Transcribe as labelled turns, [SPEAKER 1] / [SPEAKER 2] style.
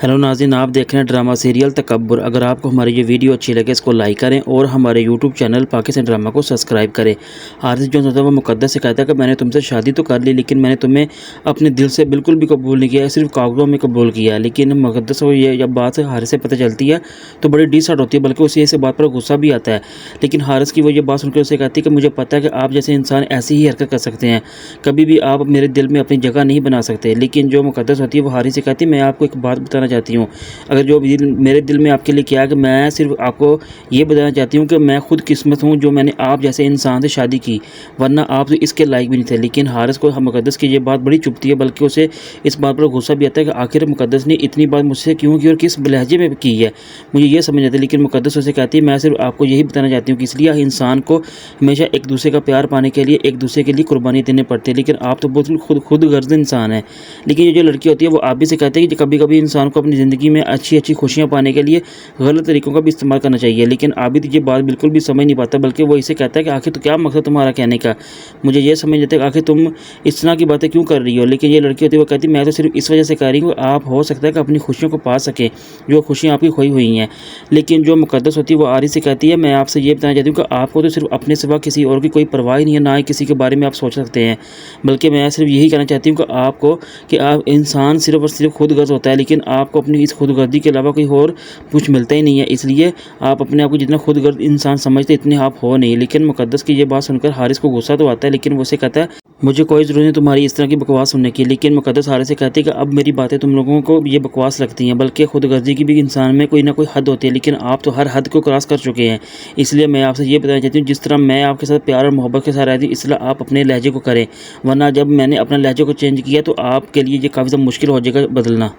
[SPEAKER 1] Hello नाज़रीन, आप देख रहे हैं ड्रामा सीरियल तकब्बुर। अगर आपको हमारी ये वीडियो अच्छी लगे इसको लाइक करें और हमारे यूट्यूब चैनल पाकिस्तान ड्रामा को सब्सक्राइब करें। हारिस जो होता है वो मुकद्दस से कहता है कि मैंने तुमसे शादी तो कर ली, लेकिन मैंने तुम्हें अपने दिल से बिल्कुल भी कबूल नहीं किया, सिर्फ कागज़ों में कबूल किया। लेकिन मुकद्दस को ये जब बात हारिस से पता चलती है तो बड़ी डिसहार्ट होती है, बल्कि उसे इस बात पर गुस्सा भी आता है। लेकिन हारिस की वो ये बात सुनकर उसे कहती है कि मुझे पता है कि आप जैसे इंसान ऐसी ही हरकत कर सकते हैं, कभी भी आप मेरे दिल में अपनी जगह नहीं बना सकते। लेकिन जो मुकद्दस होती है वो हारिस से कहती है, मैं आपको एक बात बताना चाहती हूँ। अगर जो मेरे दिल में आपके लिए क्या है कि मैं सिर्फ आपको ये बताना चाहती हूँ कि मैं खुद किस्मत हूँ जो मैंने आप जैसे इंसान से शादी की, वरना आप तो इसके लायक भी नहीं थे। लेकिन हारिस को मुकद्दस की ये बात बड़ी चुभती है, बल्कि उसे इस बात पर गुस्सा भी आता है कि आखिर मुकद्दस ने इतनी बात मुझसे क्यों की और किस लहजे में की है, मुझे ये समझ नहीं आता। लेकिन मुकद्दस उसे कहती है, मैं सिर्फ आपको यही बताना चाहती हूँ कि इसलिए इंसान को हमेशा एक दूसरे का प्यार पाने के लिए एक दूसरे के लिए कुर्बानी देनी पड़ती है। लेकिन आप तो बहुत खुद गर्ज इंसान है। लेकिन ये जो लड़की होती है वो आप भी से कहते हैं कि कभी कभी इंसान को अपनी ज़िंदगी में अच्छी अच्छी खुशियाँ पाने के लिए गलत तरीकों का भी इस्तेमाल करना चाहिए। लेकिन आबिद ये बात बिल्कुल भी समझ नहीं पाता, बल्कि वो इसे कहता है कि आखिर तो क्या मकसद तुम्हारा कहने का, मुझे ये समझ नहीं आता कि आखिर तुम इस तरह की बातें क्यों कर रही हो। लेकिन ये लड़की होती है वो कहती है, मैं तो सिर्फ इस वजह से कह रही हूँ आप हो सकता है कि अपनी खुशियों को पा सकें, जो खुशियाँ आपकी खोई हुई हैं। लेकिन जो मुकद्दस होती है वो आरिस से कहती है, मैं आपसे ये बताना चाहती हूँ कि आपको तो सिर्फ अपने सिवा किसी और की कोई परवाह नहीं है, ना ही किसी के बारे में आप सोच सकते हैं। बल्कि मैं सिर्फ यही कहना चाहती हूँ कि आपको कि आप इंसान सिर्फ और सिर्फ खुदगर्ज होता है, लेकिन आपको अपनी इस खुदगर्जी के अलावा कोई और कुछ मिलता ही नहीं है। इसलिए आप अपने आप को जितना खुदगर्ज इंसान समझते इतने आप हो नहीं। लेकिन मुकद्दस की ये बात सुनकर हारिस को गुस्सा तो आता है, लेकिन वो उसे कहता है, मुझे कोई ज़रूरत नहीं तुम्हारी इस तरह की बकवास सुनने की। लेकिन मुकद्दस हारिस से कहती है कि अब मेरी बातें तुम लोगों को ये बकवास लगती हैं, बल्कि खुदगर्जी की भी इंसान में कोई ना कोई हद होती है, लेकिन आप तो हर हद को क्रॉस कर चुके हैं। इसलिए मैं आपसे ये बताना चाहती हूँ, जिस तरह मैं आपके साथ प्यार और मोहब्बत के साथ रहती हूँ, इसलिए आप अपने लहजे को करें, वरना जब मैंने अपना लहजे को चेंज किया तो आपके लिए ये काफ़ी ज़्यादा मुश्किल हो जाएगा बदलना।